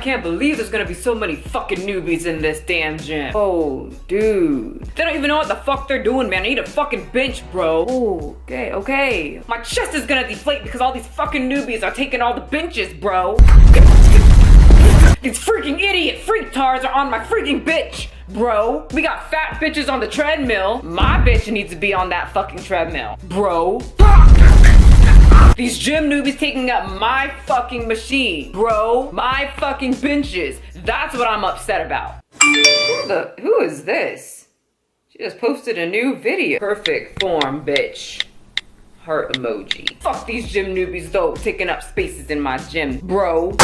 can't believe there's gonna be so many fucking newbies in this damn gym. Oh, dude. They don't even know what the fuck they're doing, man. I need a fucking bench, bro. Oh, okay. My chest is gonna deflate because all these fucking newbies are taking all the benches, bro. These freaking idiot freaktards are on my freaking bitch, bro. We got fat bitches on the treadmill. My bitch needs to be on that fucking treadmill, bro. These gym newbies taking up my fucking machine, bro. My fucking benches. That's what I'm upset about. Who is this? She just posted a new video. Perfect form, bitch. Heart emoji. Fuck these gym newbies though, taking up spaces in my gym, bro.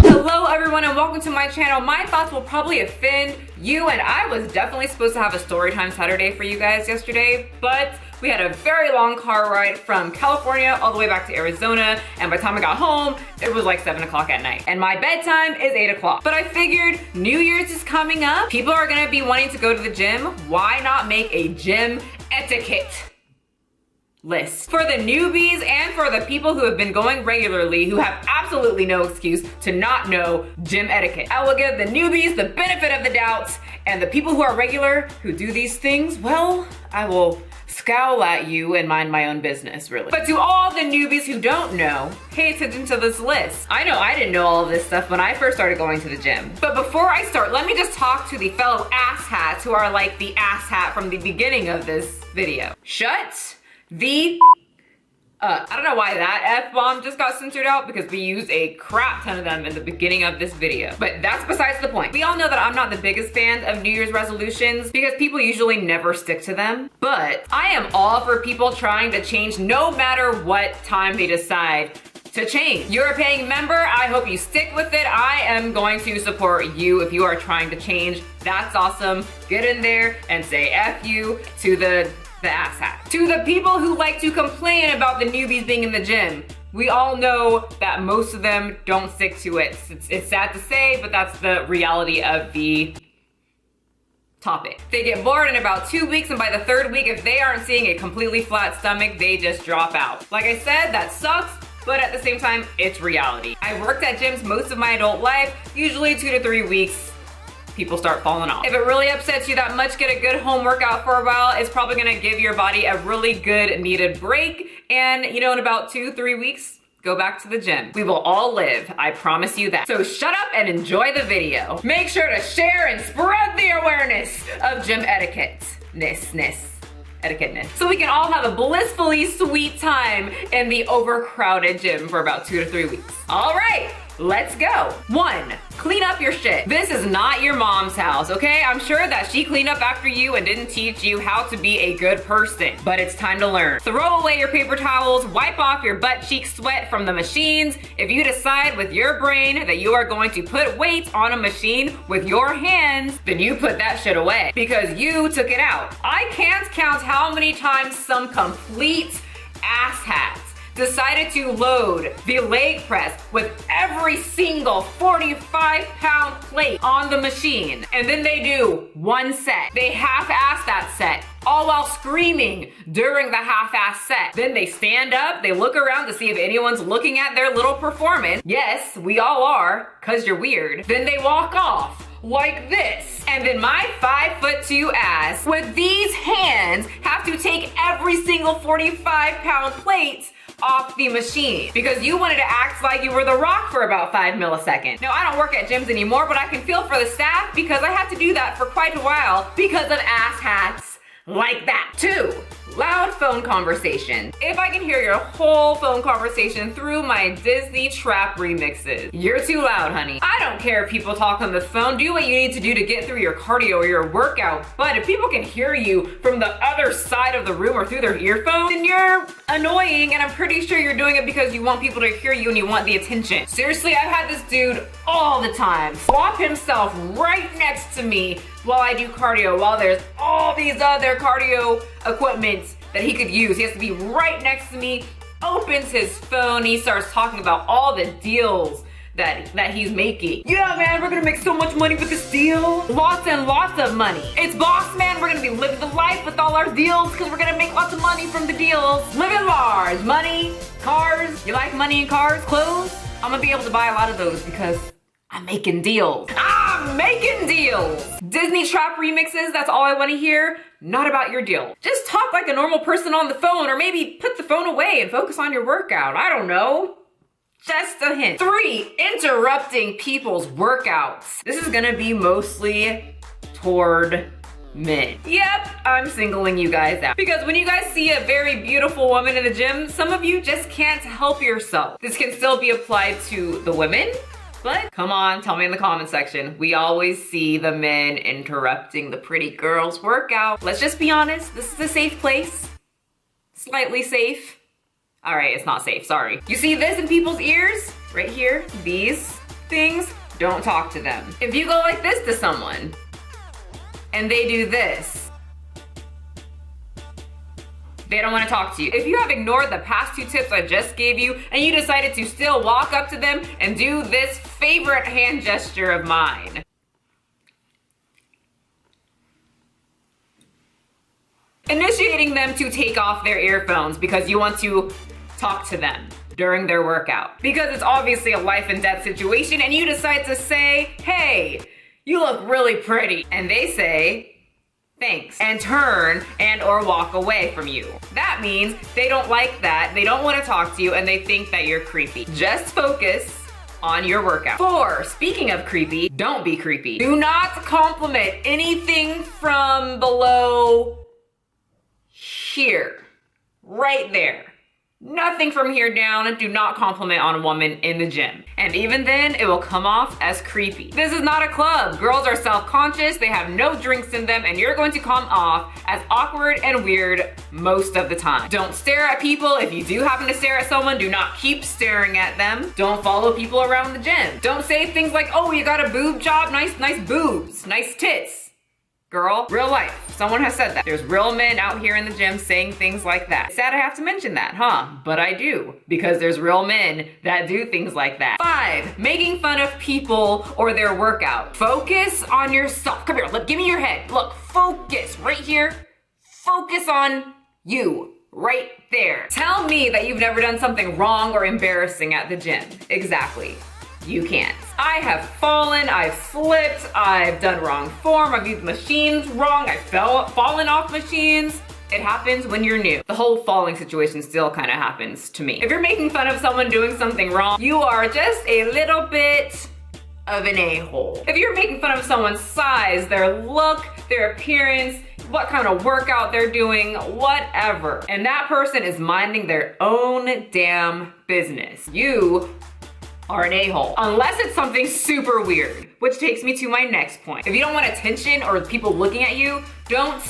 Hello everyone and welcome to my channel. My thoughts will probably offend you, and I was definitely supposed to have a story time Saturday for you guys yesterday, but we had a very long car ride from California all the way back to Arizona, and by the time I got home, it was like 7 o'clock at night. And my bedtime is 8 o'clock. But I figured New Year's is coming up. People are gonna be wanting to go to the gym. Why not make a gym etiquette list for the newbies and for the people who have been going regularly who have absolutely no excuse to not know gym etiquette. I will give the newbies the benefit of the doubt, and the people who are regular who do these things, well, I will scowl at you and mind my own business, really. But to all the newbies who don't know, pay attention to this list. I know I didn't know all of this stuff when I first started going to the gym. But before I start, let me just talk to the fellow asshats who are like the asshat from the beginning of this video. Shut the I don't know why that F-bomb just got censored out, because we used a crap ton of them in the beginning of this video. But that's besides the point. We all know that I'm not the biggest fan of New Year's resolutions because people usually never stick to them. But I am all for people trying to change no matter what time they decide to change. You're a paying member, I hope you stick with it. I am going to support you if you are trying to change. That's awesome. Get in there and say F you to the asshat. To the people who like to complain about the newbies being in the gym, we all know that most of them don't stick to it. It's sad to say, but that's the reality of the topic. They get bored in about 2 weeks, and by the third week, if they aren't seeing a completely flat stomach, they just drop out. Like I said, that sucks, but at the same time, it's reality. I worked at gyms most of my adult life, usually 2 to 3 weeks. People start falling off. If it really upsets you that much, get a good home workout for a while. It's probably gonna give your body a really good needed break. And you know, in about 2-3 weeks, go back to the gym. We will all live, I promise you that. So shut up and enjoy the video. Make sure to share and spread the awareness of gym etiquette-ness, so we can all have a blissfully sweet time in the overcrowded gym for about 2 to 3 weeks. All right. Let's go. 1, clean up your shit. This is not your mom's house, okay? I'm sure that she cleaned up after you and didn't teach you how to be a good person, but it's time to learn. Throw away your paper towels, wipe off your butt cheek sweat from the machines. If you decide with your brain that you are going to put weight on a machine with your hands, then you put that shit away because you took it out. I can't count how many times some complete asshats decided to load the leg press with every single 45-pound plate on the machine. And then they do 1 set. They half-ass that set, all while screaming during the half-ass set. Then they stand up, they look around to see if anyone's looking at their little performance. Yes, we all are, cause you're weird. Then they walk off like this. And then my 5'2" ass with these hands have to take every single 45-pound plate off the machine because you wanted to act like you were The Rock for about 5 milliseconds. Now, I don't work at gyms anymore, but I can feel for the staff because I had to do that for quite a while because of asshats like that. 2, loud phone conversation. If I can hear your whole phone conversation through my Disney trap remixes, you're too loud, honey. I don't care if people talk on the phone. Do what you need to do to get through your cardio or your workout. But if people can hear you from the other side of the room or through their earphones, then you're annoying, and I'm pretty sure you're doing it because you want people to hear you and you want the attention. Seriously, I've had this dude all the time swap himself right next to me while I do cardio, while there's all these other cardio equipment that he could use. He has to be right next to me, opens his phone, he starts talking about all the deals that he's making. Yeah, man, we're gonna make so much money with this deal. Lots and lots of money. It's boss, man. We're gonna be living the life with all our deals because we're gonna make lots of money from the deals. Living large. Money, cars. You like money and cars, clothes? I'm gonna be able to buy a lot of those because I'm making deals. I'm making deals. Disney trap remixes, that's all I want to hear. Not about your deal. Just talk like a normal person on the phone, or maybe put the phone away and focus on your workout. I don't know. Just a hint. 3, interrupting people's workouts. This is gonna be mostly toward men. Yep, I'm singling you guys out. Because when you guys see a very beautiful woman in the gym, some of you just can't help yourself. This can still be applied to the women, but come on, tell me in the comment section. We always see the men interrupting the pretty girl's workout. Let's just be honest, this is a safe place. Slightly safe. All right, it's not safe, sorry. You see this in people's ears? Right here, these things, don't talk to them. If you go like this to someone, and they do this, they don't want to talk to you. If you have ignored the past 2 tips I just gave you, and you decided to still walk up to them and do this favorite hand gesture of mine, initiating them to take off their earphones because you want to talk to them during their workout. Because it's obviously a life and death situation and you decide to say, hey, you look really pretty. And they say, thanks, and turn and or walk away from you. That means they don't like that, they don't want to talk to you, and they think that you're creepy. Just focus on your workout. 4, speaking of creepy, don't be creepy. Do not compliment anything from below here, right there. Nothing from here down. Do not compliment on a woman in the gym. And even then, it will come off as creepy. This is not a club. Girls are self-conscious, they have no drinks in them, and you're going to come off as awkward and weird most of the time. Don't stare at people. If you do happen to stare at someone, do not keep staring at them. Don't follow people around the gym. Don't say things like, oh, you got a boob job, nice boobs, nice tits. Girl, real life, someone has said that. There's real men out here in the gym saying things like that. It's sad I have to mention that, huh? But I do, because there's real men that do things like that. 5, making fun of people or their workout. Focus on yourself. Come here, look, give me your head. Look, focus right here. Focus on you. Right there. Tell me that you've never done something wrong or embarrassing at the gym. Exactly. You can't. I have fallen, I've slipped, I've done wrong form, I've used machines wrong, I've fallen off machines. It happens when you're new. The whole falling situation still kind of happens to me. If you're making fun of someone doing something wrong, you are just a little bit of an a-hole. If you're making fun of someone's size, their look, their appearance, what kind of workout they're doing, whatever, and that person is minding their own damn business, you are an a-hole. Unless it's something super weird, which takes me to my next point. If you don't want attention or people looking at you, don't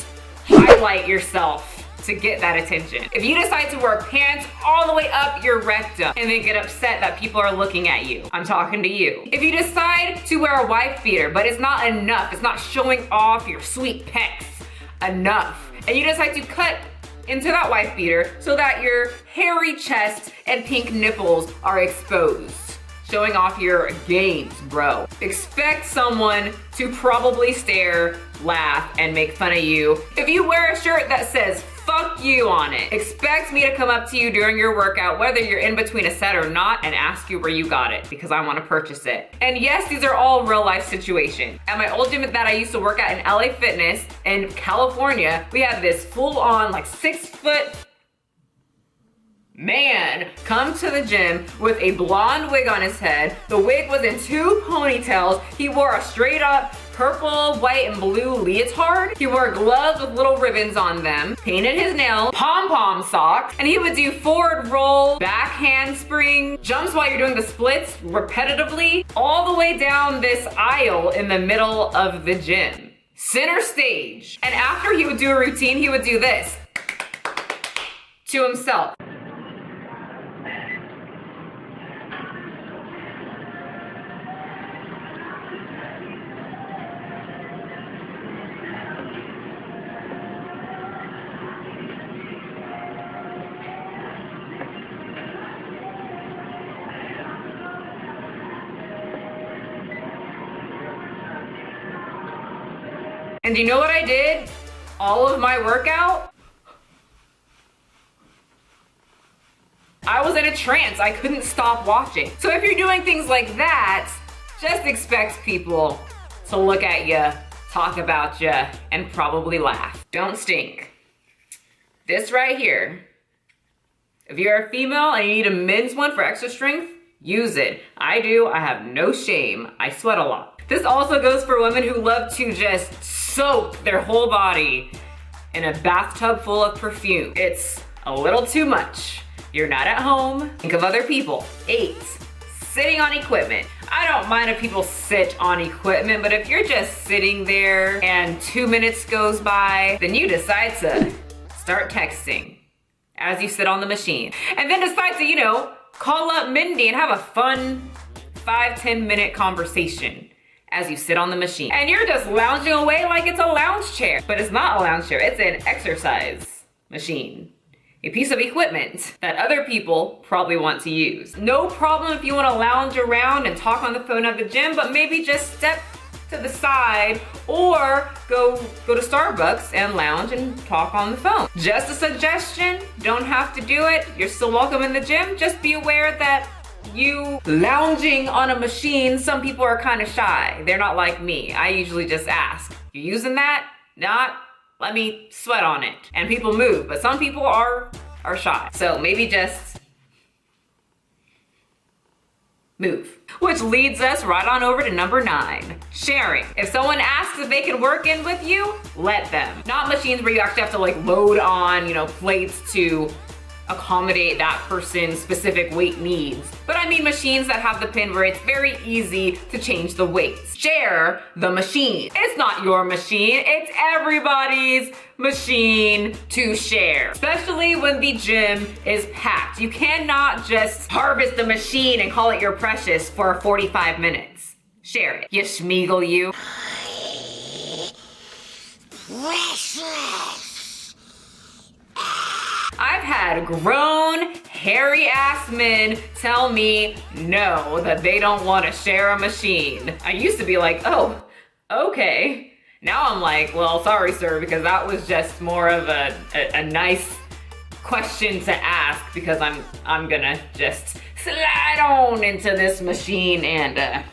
highlight yourself to get that attention. If you decide to wear pants all the way up your rectum and then get upset that people are looking at you, I'm talking to you. If you decide to wear a wife beater, but it's not enough, it's not showing off your sweet pecs enough, and you decide to cut into that wife beater so that your hairy chest and pink nipples are exposed, showing off your gains, bro. Expect someone to probably stare, laugh, and make fun of you. If you wear a shirt that says fuck you on it, expect me to come up to you during your workout, whether you're in between a set or not, and ask you where you got it, because I want to purchase it. And yes, these are all real life situations. At my old gym that I used to work at in LA Fitness in California, we had this full on like 6-foot man come to the gym with a blonde wig on his head. The wig was in 2 ponytails. He wore a straight up purple, white, and blue leotard. He wore gloves with little ribbons on them, painted his nails, pom-pom socks, and he would do forward roll, back handspring, jumps while you're doing the splits repetitively, all the way down this aisle in the middle of the gym. Center stage. And after he would do a routine, he would do this to himself. And do you know what I did? All of my workout? I was in a trance. I couldn't stop watching. So if you're doing things like that, just expect people to look at you, talk about you, and probably laugh. Don't stink. This right here, if you're a female and you need a men's one for extra strength, use it. I do, I have no shame. I sweat a lot. This also goes for women who love to just soak their whole body in a bathtub full of perfume. It's a little too much. You're not at home. Think of other people. 8, sitting on equipment. I don't mind if people sit on equipment, but if you're just sitting there and 2 minutes goes by, then you decide to start texting as you sit on the machine. And then decide to, you know, call up Mindy and have a fun 5-10 minute conversation as you sit on the machine. And you're just lounging away like it's a lounge chair. But it's not a lounge chair, it's an exercise machine. A piece of equipment that other people probably want to use. No problem if you want to lounge around and talk on the phone at the gym, but maybe just step to the side or go to Starbucks and lounge and talk on the phone. Just a suggestion, don't have to do it. You're still welcome in the gym. Just be aware that you lounging on a machine, some people are kind of shy. They're not like me. I usually just ask, you using that? Not? Let me sweat on it. And people move, but some people are shy. So maybe just move. Which leads us right on over to number 9, sharing. If someone asks if they can work in with you, let them. Not machines where you actually have to like load on, you know, plates to accommodate that person's specific weight needs. But I mean machines that have the pin where it's very easy to change the weights. Share the machine. It's not your machine, it's everybody's machine to share. Especially when the gym is packed. You cannot just harvest the machine and call it your precious for 45 minutes. Share it. You schmeagle you. Precious. I've had grown, hairy-ass men tell me no, that they don't want to share a machine. I used to be like, oh, okay. Now I'm like, well, sorry, sir, because that was just more of a nice question to ask because I'm gonna just slide on into this machine and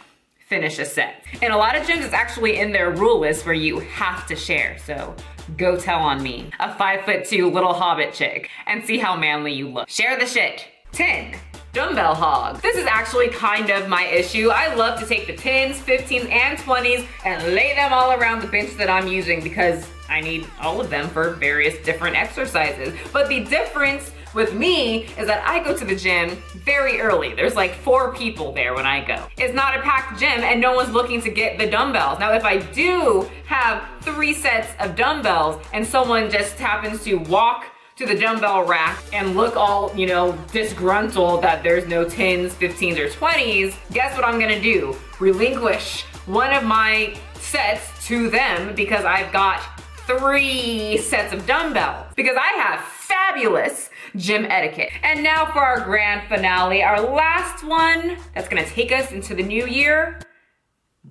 finish a set. In a lot of gyms, it's actually in their rule list where you have to share, so go tell on me, a 5'2" little hobbit chick, and see how manly you look. Share the shit. 10, dumbbell hog. This is actually kind of my issue. I love to take the 10s, 15s, and 20s and lay them all around the bench that I'm using because I need all of them for various different exercises. But the difference with me is that I go to the gym very early. There's like 4 people there when I go. It's not a packed gym and no one's looking to get the dumbbells. Now, if I do have 3 sets of dumbbells and someone just happens to walk to the dumbbell rack and look all, you know, disgruntled that there's no 10s, 15s, or 20s, guess what I'm gonna do? Relinquish one of my sets to them because I've got 3 sets of dumbbells. Because I have fabulous gym etiquette. And now for our grand finale, our last one that's gonna take us into the new year.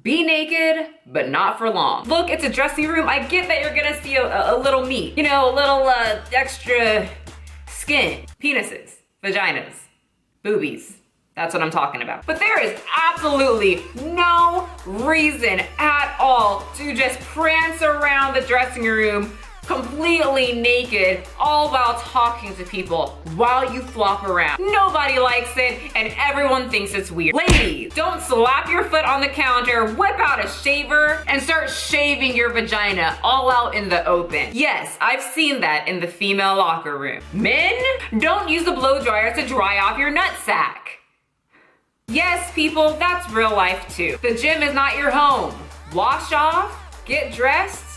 Be naked, but not for long. Look, it's a dressing room. I get that you're gonna see a little meat, you know, a little extra skin, penises, vaginas, boobies. That's what I'm talking about. But there is absolutely no reason at all to just prance around the dressing room completely naked, all while talking to people while you flop around. Nobody likes it, and everyone thinks it's weird. Ladies, don't slap your foot on the counter, whip out a shaver, and start shaving your vagina all out in the open. Yes, I've seen that in the female locker room. Men, don't use the blow dryer to dry off your nutsack. Yes, people, that's real life too. The gym is not your home. Wash off, get dressed,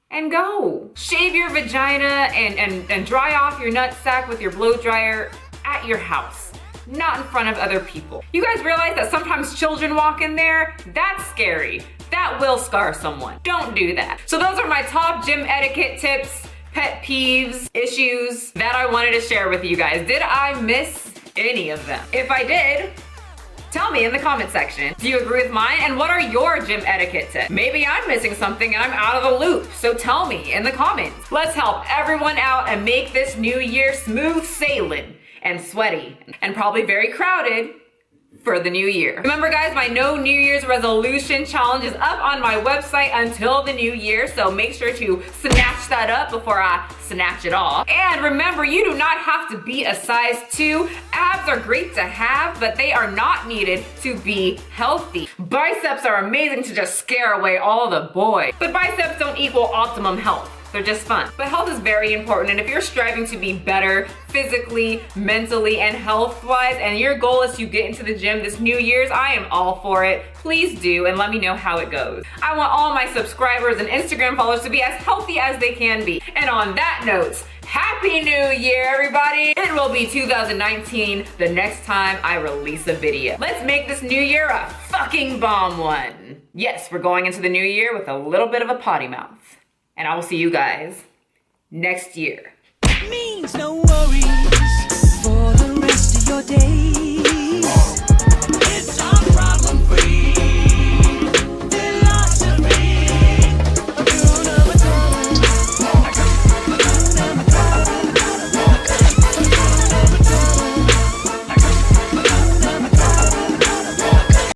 and go. Shave your vagina and dry off your nutsack with your blow dryer at your house, not in front of other people. You guys realize that sometimes children walk in there? That's scary. That will scar someone. Don't do that. So those are my top gym etiquette tips, pet peeves, issues that I wanted to share with you guys. Did I miss any of them? If I did, Tell me in the comment section. Do you agree with mine? And what are your gym etiquette tips? Maybe I'm missing something and I'm out of the loop, so tell me in the comments. Let's help everyone out and make this new year smooth sailing and sweaty and probably very crowded for the new year. Remember guys, my no New Year's resolution challenge is up on my website until the new year, so make sure to snatch that up before I snatch it off. And remember, you do not have to be a size 2. Abs are great to have, but they are not needed to be healthy. Biceps are amazing to just scare away all the boys, but biceps don't equal optimum health. They're just fun. But health is very important, and if you're striving to be better physically, mentally, and health-wise, and your goal is to get into the gym this New Year's, I am all for it. Please do, and let me know how it goes. I want all my subscribers and Instagram followers to be as healthy as they can be. And on that note, Happy New Year, everybody! It will be 2019 the next time I release a video. Let's make this new year a fucking bomb one. Yes, we're going into the new year with a little bit of a potty mouth. And I will see you guys next year. Means no